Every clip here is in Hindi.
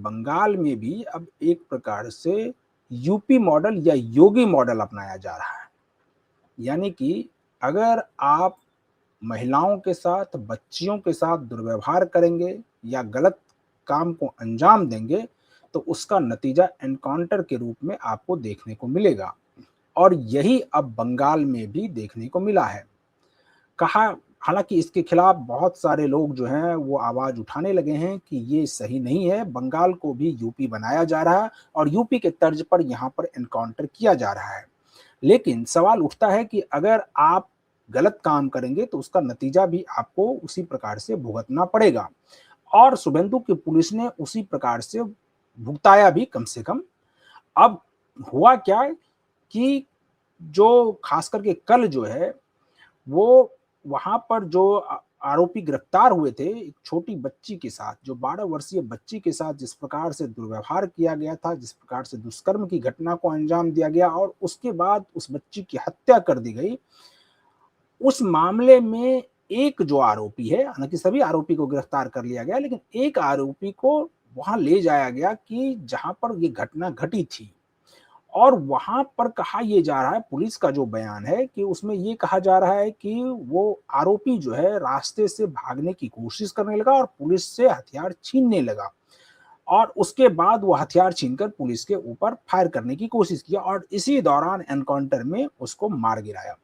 बंगाल में भी अब एक प्रकार से यूपी मॉडल या योगी मॉडल अपनाया जा रहा है। यानी कि अगर आप महिलाओं के साथ, बच्चियों के साथ दुर्व्यवहार करेंगे या गलत काम को अंजाम देंगे, तो उसका नतीजा एनकाउंटर के रूप में आपको देखने को मिलेगा। और यही अब बंगाल में भी देखने को मिला है। कहा, हालांकि इसके खिलाफ बहुत सारे लोग जो हैं वो आवाज उठाने लगे हैं कि ये सही नहीं है, बंगाल को भी यूपी बनाया जा रहा है और यूपी के तर्ज पर यहाँ पर एनकाउंटर किया जा रहा है। लेकिन सवाल उठता है कि अगर आप गलत काम करेंगे तो उसका नतीजा भी आपको उसी प्रकार से भुगतना पड़ेगा। और शुभेंदु की पुलिस ने उसी प्रकार से भुगताया भी, कम से कम। अब हुआ क्या कि जो खास करके कल जो है वो वहां पर जो आरोपी गिरफ्तार हुए थे, एक छोटी बच्ची के साथ, जो 12 वर्षीय बच्ची के साथ जिस प्रकार से दुर्व्यवहार किया गया था, जिस प्रकार से दुष्कर्म की घटना को अंजाम दिया गया और उसके बाद उस बच्ची की हत्या कर दी गई, उस मामले में एक जो आरोपी है, हालांकि सभी आरोपी को गिरफ्तार कर लिया गया, लेकिन एक आरोपी को वहां ले जाया गया कि जहां पर ये घटना घटी थी। और वहां पर कहा यह जा रहा है, पुलिस का जो बयान है कि उसमें यह कहा जा रहा है कि वो आरोपी जो है रास्ते से भागने की कोशिश करने लगा और पुलिस से हथियार छीनने लगा और उसके बाद वो हथियार छीनकर पुलिस के ऊपर फायर करने की कोशिश किया और इसी दौरान एनकाउंटर में उसको मार गिराया।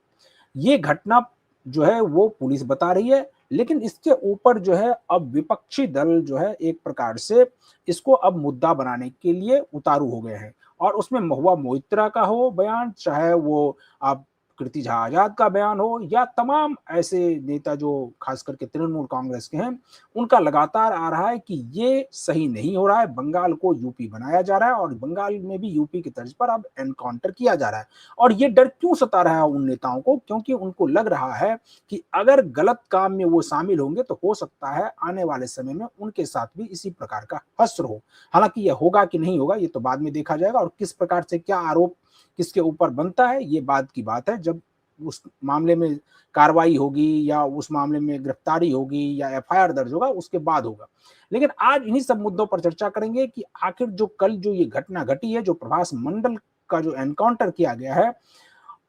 ये घटना जो है वो पुलिस बता रही है, लेकिन इसके ऊपर जो है अब विपक्षी दल जो है एक प्रकार से इसको अब मुद्दा बनाने के लिए उतारू हो गए हैं। और उसमें महुआ मोइत्रा का हो बयान, चाहे वो आप कीर्ति झा आजाद का बयान हो या तमाम ऐसे नेता जो खास करके तृणमूल कांग्रेस के हैं, उनका लगातार आ रहा है कि ये सही नहीं हो रहा है, बंगाल को यूपी बनाया जा रहा है और बंगाल में भी यूपी की तर्ज पर अब एनकाउंटर किया जा रहा है। और ये डर क्यों सता रहा है उन नेताओं को? क्योंकि उनको लग रहा है कि अगर गलत काम में वो शामिल होंगे तो हो सकता है आने वाले समय में उनके साथ भी इसी प्रकार का हश्र हो। हालांकि यह होगा कि नहीं होगा ये तो बाद में देखा जाएगा, और किस प्रकार से क्या आरोप किसके ऊपर बनता है ये बाद की बात है, जब उस मामले में कार्रवाई होगी या उस मामले में गिरफ्तारी होगी या एफआईआर दर्ज होगा, उसके बाद होगा। लेकिन आज इन्हीं सब मुद्दों पर चर्चा करेंगे कि आखिर जो कल जो ये घटना घटी है, जो प्रभास मंडल का जो एनकाउंटर किया गया है,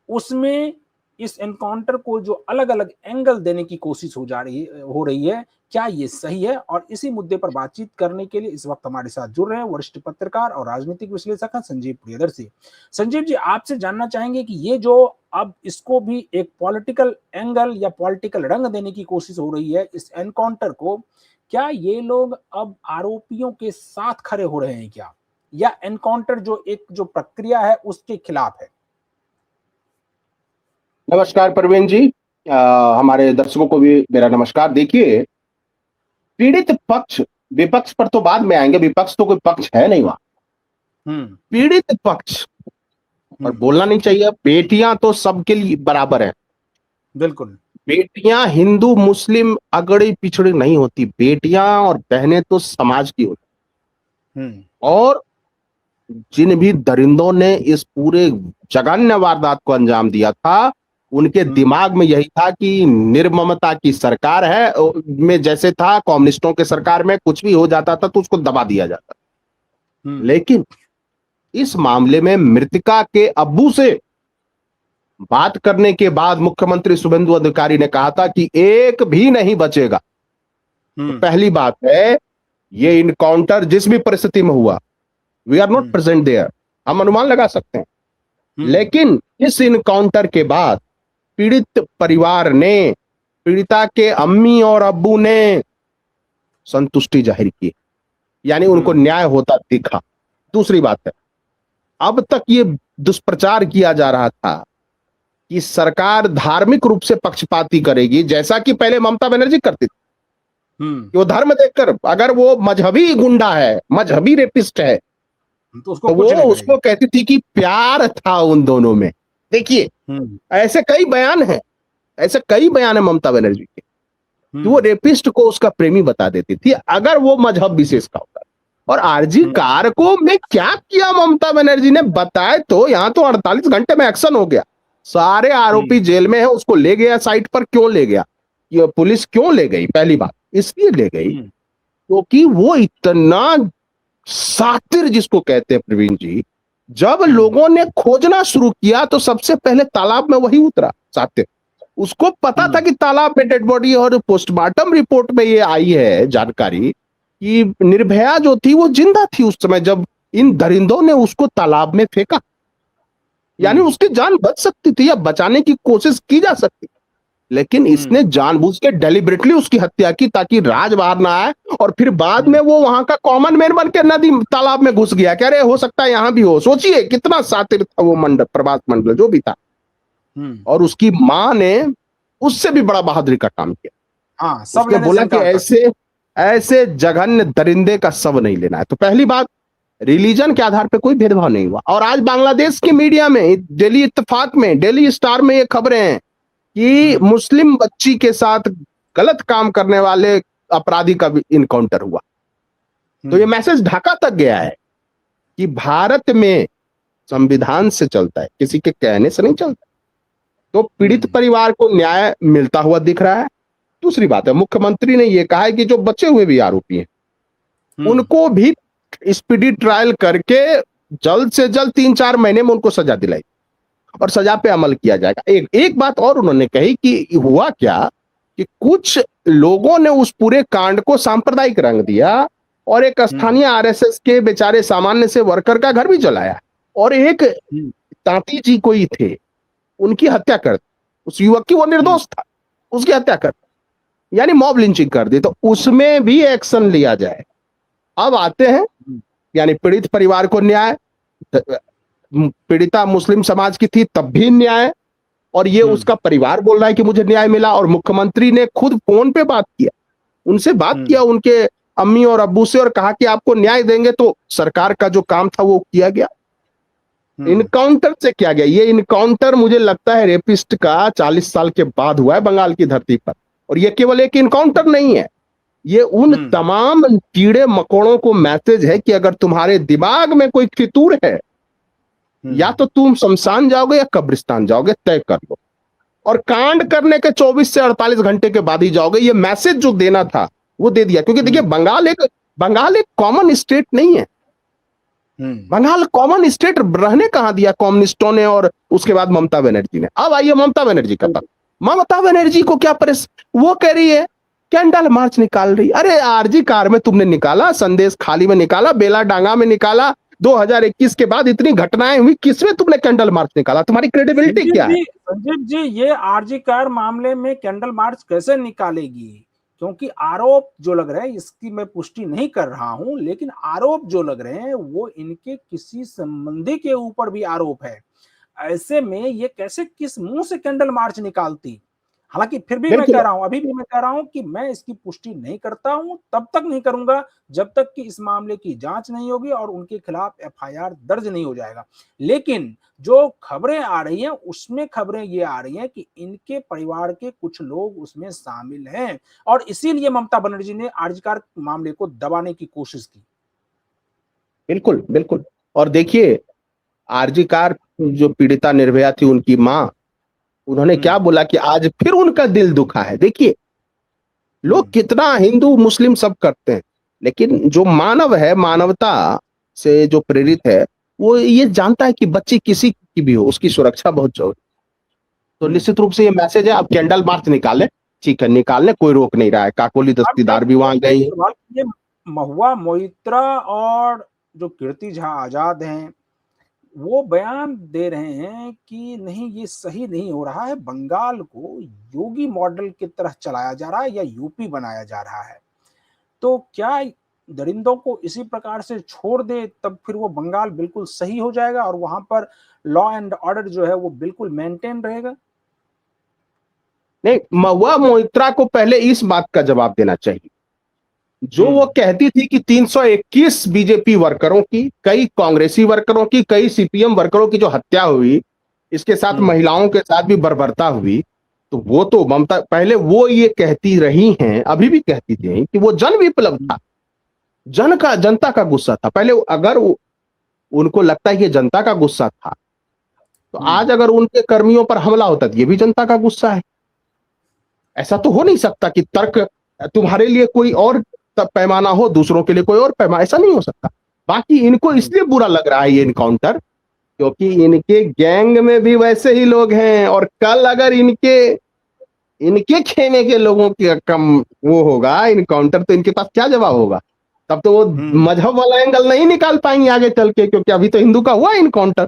उसमें इस एनकाउंटर को जो अलग अलग एंगल देने की कोशिश हो रही है, क्या ये सही है? और इसी मुद्दे पर बातचीत करने के लिए इस वक्त हमारे साथ जुड़ रहे हैं वरिष्ठ पत्रकार और राजनीतिक विश्लेषक हैं संजीव प्रियदर्शी। संजीव जी, आपसे जानना चाहेंगे कि ये जो अब इसको भी एक पॉलिटिकल एंगल या पॉलिटिकल रंग देने की कोशिश हो रही है इस एनकाउंटर को, क्या ये लोग अब आरोपियों के साथ खड़े हो रहे हैं क्या, या एनकाउंटर जो एक जो प्रक्रिया है उसके खिलाफ है? नमस्कार प्रवीण जी, हमारे दर्शकों को भी मेरा नमस्कार। देखिए, पीड़ित पक्ष, विपक्ष पर तो बाद में आएंगे, विपक्ष तो कोई पक्ष है नहीं वहां। पीड़ित पक्ष, और बोलना नहीं चाहिए, बेटियां तो सबके लिए बराबर है। बिल्कुल। बेटियां हिंदू मुस्लिम अगड़ी पिछड़ी नहीं होती, बेटियां और बहनें तो समाज की होती। और जिन भी दरिंदों ने इस पूरे जघन्य वारदात को अंजाम दिया था, उनके दिमाग में यही था कि निर्ममता की सरकार है, में जैसे था कम्युनिस्टों के सरकार में कुछ भी हो जाता था तो उसको दबा दिया जाता। लेकिन इस मामले में मृतका के अब्बू से बात करने के बाद मुख्यमंत्री शुभेंदु अधिकारी ने कहा था कि एक भी नहीं बचेगा। तो पहली बात है, ये इनकाउंटर जिस भी परिस्थिति में हुआ, we are not present there, हम अनुमान लगा सकते हैं, लेकिन इस इनकाउंटर के बाद पीड़ित परिवार ने, पीड़िता के अम्मी और अब्बू ने संतुष्टि जाहिर की, यानी उनको न्याय होता दिखा। दूसरी बात है, अब तक ये दुष्प्रचार किया जा रहा था कि सरकार धार्मिक रूप से पक्षपाती करेगी, जैसा कि पहले ममता बनर्जी करती थी कि वो धर्म देखकर, अगर वो मजहबी गुंडा है, मजहबी रेपिस्ट है, तो वो उसको कहती थी कि प्यार था उन दोनों में। देखिए, ऐसे कई बयान हैं, ऐसे कई बयान है ममता बनर्जी के कि वो रेपिस्ट को उसका प्रेमी बता देती थी अगर वो मजहब विशेष का होता। और आरजी कार को में क्या किया ममता बनर्जी ने, बताए तो यहां तो 48 घंटे में एक्शन हो गया, सारे आरोपी जेल में है, उसको ले गया साइट पर। क्यों ले गया, ये पुलिस क्यों ले गई? पहली बात इसलिए ले गई क्योंकि वो इतना सातिर जिसको कहते हैं प्रवीण जी, जब लोगों ने खोजना शुरू किया तो सबसे पहले तालाब में वही उतरा सातिर। उसको पता था कि तालाब में डेड बॉडी, और पोस्टमार्टम रिपोर्ट में ये आई है जानकारी कि निर्भया जो थी वो जिंदा थी उस समय जब इन दरिंदों ने उसको तालाब में फेंका। यानी उसकी जान बच सकती थी या बचाने की कोशिश की जा सकती, लेकिन इसने जानबूझ के डेलिबरेटली उसकी हत्या की ताकि राज बाहर ना आए, और फिर बाद में वो वहां का कॉमन मैन बन के नदी तालाब में घुस गया। कह रहे हो सकता है यहां भी हो। सोचिए कितना सातिर था वो मंडल, प्रभात मंडल जो भी था। और उसकी मां ने उससे भी बड़ा बहादुरी का काम किया। हाँ, सब उसने बोला कि ऐसे ऐसे जघन्य दरिंदे का सब नहीं लेना है। तो पहली बात, रिलीजन के आधार पर कोई भेदभाव नहीं हुआ। और आज बांग्लादेश की मीडिया में, डेली इत्तेफाक में, डेली स्टार में ये खबरें हैं कि मुस्लिम बच्ची के साथ गलत काम करने वाले अपराधी का भी इनकाउंटर हुआ। तो ये मैसेज ढाका तक गया है कि भारत में संविधान से चलता है, किसी के कहने से नहीं चलता। तो पीड़ित परिवार को न्याय मिलता हुआ दिख रहा है। दूसरी बात है, मुख्यमंत्री ने यह कहा है कि जो बचे हुए भी आरोपी हैं उनको भी स्पीडी ट्रायल करके जल्द से जल्द 3-4 महीने में उनको सजा दिलाई और सजा पे अमल किया जाएगा। एक बात और उन्होंने कही कि हुआ क्या कि कुछ लोगों ने उस पूरे कांड को सांप्रदायिक रंग दिया और एक स्थानीय आरएसएस के बेचारे सामान्य से वर्कर का घर भी जलाया, और एक तांती जी कोई थे उनकी हत्या कर दी। उस युवक की, वो निर्दोष था, उसकी हत्या कर दी, यानी मॉब लिंचिंग कर दी। तो उसमें भी एक्शन लिया जाए। अब आते हैं, यानी पीड़ित परिवार को न्याय, पीड़िता मुस्लिम समाज की थी तब भी न्याय, और ये उसका परिवार बोल रहा है कि मुझे न्याय मिला। और मुख्यमंत्री ने खुद फोन पे बात किया, उनसे बात किया, उनके अम्मी और अब्बू से, और कहा कि आपको न्याय देंगे। तो सरकार का जो काम था वो किया गया। इनकाउंटर से किया गया। ये इनकाउंटर मुझे लगता है रेपिस्ट का 40 साल के बाद हुआ है बंगाल की धरती पर। और ये केवल एक इनकाउंटर नहीं है, ये उन तमाम कीड़े मकोड़ों को मैसेज है कि अगर तुम्हारे दिमाग में कोई फितूर है, या तो तुम शमशान जाओगे या कब्रिस्तान जाओगे, तय कर लो। और कांड करने के 24 से 48 घंटे के बाद ही जाओगे। ये मैसेज जो देना था वो दे दिया। क्योंकि देखिए, बंगाल एक कॉमन स्टेट नहीं है। बंगाल कॉमन स्टेट रहने कहां दिया कम्युनिस्टों ने और उसके बाद ममता बनर्जी ने। अब आइए ममता बनर्जी का बात। ममता बनर्जी को क्या वो कह रही है कैंडल मार्च निकाल रही। अरे आरजी कार में तुमने निकाला, संदेश खाली में निकाला, बेला डांगा में निकाला, 2021 के बाद इतनी घटनाएं हुई, किसमें तुमने कैंडल मार्च निकाला? तुम्हारी क्रेडिबिलिटी क्या है? संजीव जी, ये आरजी कार मामले में कैंडल मार्च कैसे निकालेगी? क्योंकि आरोप जो लग रहे हैं, इसकी मैं पुष्टि नहीं कर रहा हूं, लेकिन आरोप जो लग रहे हैं वो इनके किसी संबंधी के ऊपर भी आरोप है। ऐसे में ये कैसे, किस मुंह से कैंडल मार्च निकालती? हालांकि फिर भी मैं कह रहा हूं, अभी भी मैं कह रहा हूं कि मैं इसकी पुष्टि नहीं करता हूं, तब तक नहीं करूंगा जब तक कि इस मामले की जांच नहीं होगी और उनके खिलाफ एफआईआर दर्ज नहीं हो जाएगा। लेकिन जो खबरें आ रही हैं उसमें खबरें ये आ रही हैं कि इनके परिवार के कुछ लोग उसमें शामिल हैं, और इसीलिए ममता बनर्जी ने आरजी कार मामले को दबाने की कोशिश की। बिल्कुल बिल्कुल। और देखिए, आरजी कार जो पीड़िता निर्भया थी, उनकी मां, उन्होंने क्या बोला कि आज फिर उनका दिल दुखा है। देखिए, लोग कितना हिंदू मुस्लिम सब करते हैं, लेकिन जो मानव है, मानवता से जो प्रेरित है, वो ये जानता है कि बच्ची किसी की भी हो, उसकी सुरक्षा बहुत जरूरी। तो निश्चित रूप से ये मैसेज है। अब कैंडल मार्च निकाले, ठीक है, निकालने, कोई रोक नहीं रहा है। काकोली दस्तीदार भी वहां गई। ये महुआ मोइत्रा और जो कीर्ति झा आजाद हैं, वो बयान दे रहे हैं कि नहीं, ये सही नहीं हो रहा है, बंगाल को योगी मॉडल की तरह चलाया जा रहा है या यूपी बनाया जा रहा है। तो क्या दरिंदों को इसी प्रकार से छोड़ दे, तब फिर वो बंगाल बिल्कुल सही हो जाएगा और वहां पर लॉ एंड ऑर्डर जो है वो बिल्कुल मेंटेन रहेगा? नहीं, महुआ मोइत्रा को पहले इस बात का जवाब देना चाहिए। जो वो कहती थी कि 321 बीजेपी वर्करों की, कई कांग्रेसी वर्करों की, कई सीपीएम वर्करों की जो हत्या हुई, इसके साथ महिलाओं के साथ भी बर्बरता हुई, तो वो तो ममता पहले वो ये कहती रही हैं, अभी भी कहती थी कि वो जन विप्लव था, जनता का गुस्सा था। पहले अगर उनको लगता है कि जनता का गुस्सा था, तो आज अगर उनके कर्मियों पर हमला होता तो ये भी जनता का गुस्सा है। ऐसा तो हो नहीं सकता कि तर्क तुम्हारे लिए कोई और पैमाना हो, दूसरों के लिए कोई और पैमाना, ऐसा नहीं हो सकता। बाकी इनको इसलिए बुरा लग रहा है ये इनकाउंटर, क्योंकि इनके गैंग में भी वैसे ही लोग हैं, और कल अगर इनके इनके खेमे के लोगों की कम वो होगा इनकाउंटर, तो इनके पास क्या जवाब होगा? तब तो वो मजहब वाला एंगल नहीं निकाल पाएंगे आगे चल के, क्योंकि अभी तो हिंदू का हुआ इनकाउंटर।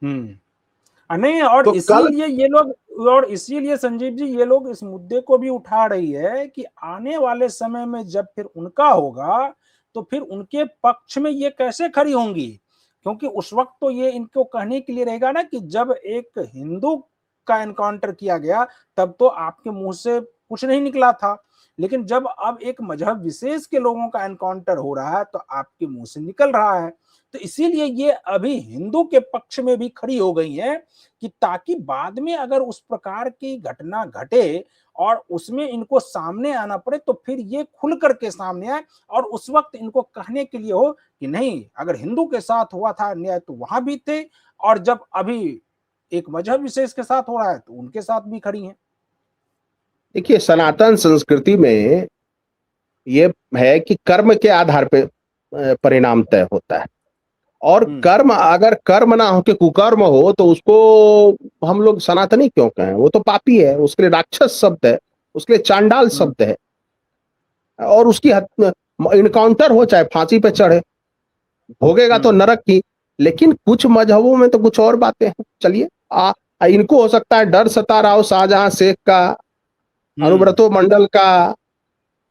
नहीं, और तो इसीलिए ये लोग, और इसीलिए संजीव जी ये लोग इस मुद्दे को भी उठा रही है कि आने वाले समय में जब फिर उनका होगा तो फिर उनके पक्ष में ये कैसे खड़ी होंगी, क्योंकि उस वक्त तो ये इनको कहने के लिए रहेगा ना कि जब एक हिंदू का एनकाउंटर किया गया तब तो आपके मुंह से कुछ नहीं निकला था, लेकिन जब अब एक मजहब विशेष के लोगों का एनकाउंटर हो रहा है तो आपके मुंह से निकल रहा है। तो इसीलिए ये अभी हिंदू के पक्ष में भी खड़ी हो गई है कि ताकि बाद में अगर उस प्रकार की घटना घटे और उसमें इनको सामने आना पड़े तो फिर ये खुल करके सामने आए और उस वक्त इनको कहने के लिए हो कि नहीं, अगर हिंदू के साथ हुआ था अन्याय तो वहां भी थे, और जब अभी एक मजहब विशेष के साथ हो रहा है तो उनके साथ भी खड़ी हैं। देखिए, सनातन संस्कृति में ये है कि कर्म के आधार पे परिणाम तय होता है, और कर्म अगर कर्म ना हो के कुकर्म हो तो उसको हम लोग सनातनी क्यों कहें? वो तो पापी है, उसके लिए राक्षस शब्द है, उसके लिए चांडाल शब्द है, और उसकी इनकाउंटर हो चाहे फांसी पे चढ़े, भोगेगा तो नरक की। लेकिन कुछ मजहबों में तो कुछ और बातें हैं। चलिए, इनको हो सकता है डर सता रहा हो शाहजहां शेख का, अनुव्रतो मंडल का,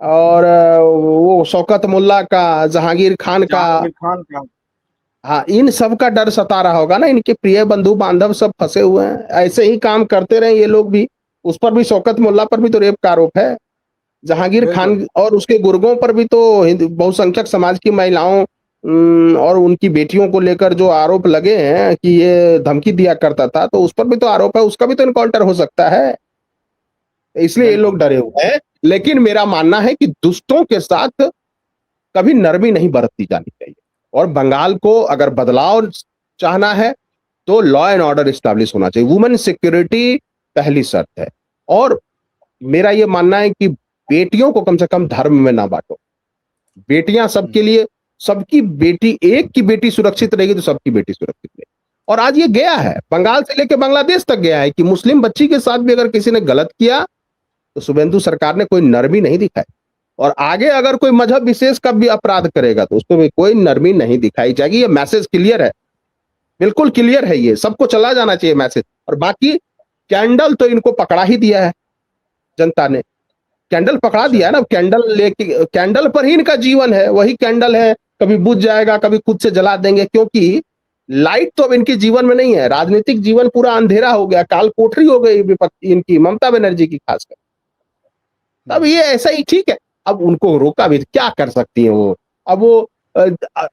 और वो शौकत मुल्ला का, जहांगीर खान का, हाँ, इन सब का डर सता रहा होगा ना। इनके प्रिय बंधु बांधव सब फंसे हुए हैं, ऐसे ही काम करते रहे ये लोग भी। उस पर भी, शौकत मुल्ला पर भी तो रेप का आरोप है, जहांगीर खान और उसके गुर्गों पर भी तो बहुसंख्यक समाज की महिलाओं और उनकी बेटियों को लेकर जो आरोप लगे हैं कि ये धमकी दिया करता था, तो उस पर भी तो आरोप है, उसका भी तो इनकाउंटर हो सकता है। इसलिए ये लोग डरे हुए हैं। लेकिन मेरा मानना है कि दुष्टों के साथ कभी नरमी नहीं बरतती जानी चाहिए, और बंगाल को अगर बदलाव चाहना है तो लॉ एंड ऑर्डर स्टैब्लिश होना चाहिए। वुमेन सिक्योरिटी पहली शर्त है, और मेरा यह मानना है कि बेटियों को कम से कम धर्म में ना बांटो। बेटियां सबके लिए, सबकी बेटी, एक की बेटी सुरक्षित रहेगी तो सबकी बेटी सुरक्षित रहेगी। और आज ये गया है, बंगाल से लेकर बांग्लादेश तक गया है कि मुस्लिम बच्ची के साथ भी अगर किसी ने गलत किया तो शुभेंदु सरकार ने कोई नरमी नहीं दिखाई, और आगे अगर कोई मजहब विशेष का भी अपराध करेगा तो उसमें भी कोई नरमी नहीं दिखाई जाएगी। ये मैसेज क्लियर है, बिल्कुल क्लियर है, ये सबको चला जाना चाहिए मैसेज। और बाकी कैंडल तो इनको पकड़ा ही दिया है जनता ने, कैंडल पकड़ा दिया है ना। कैंडल लेके, कैंडल पर ही इनका जीवन है, वही कैंडल है, कभी बुझ जाएगा, कभी खुद से जला देंगे, क्योंकि लाइट तो अब इनके जीवन में नहीं है। राजनीतिक जीवन पूरा अंधेरा हो गया, काल कोठरी हो गई इनकी, ममता बनर्जी की खासकर। अब ये ऐसा ही ठीक है, अब उनको रोका भी क्या कर सकती है वो। अब वो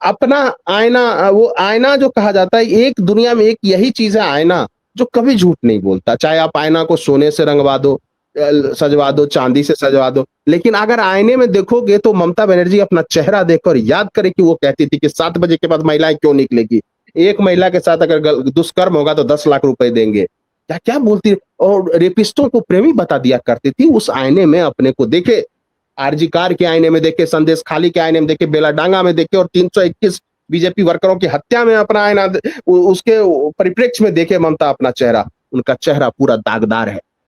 अपना आईना, वो आईना जो कहा जाता है, एक दुनिया में एक यही चीज है आईना जो कभी झूठ नहीं बोलता। चाहे आप आईना को सोने से रंगवा दो, सजवा दो, चांदी से सजवा दो, लेकिन अगर आईने में देखोगे तो ममता बनर्जी अपना चेहरा देखकर याद करे कि वो कहती थी कि 7 बजे के बाद महिलाएं क्यों निकलेगी, एक महिला के साथ अगर दुष्कर्म होगा तो 10 लाख रुपए देंगे। क्या क्या बोलती, और रेपिस्टों को प्रेमी बता दिया करती थी। उस आईने में अपने को देखे, आरजी कार के आईने में देखे, संदेश खाली के आईने में देखे, बेलाडांगा में देखे, और 321 बीजेपी वर्करों की हत्या में अपना आईना, उसके परिप्रेक्ष्य में देखे ममता अपना चेहरा। उनका चेहरा पूरा दागदार है,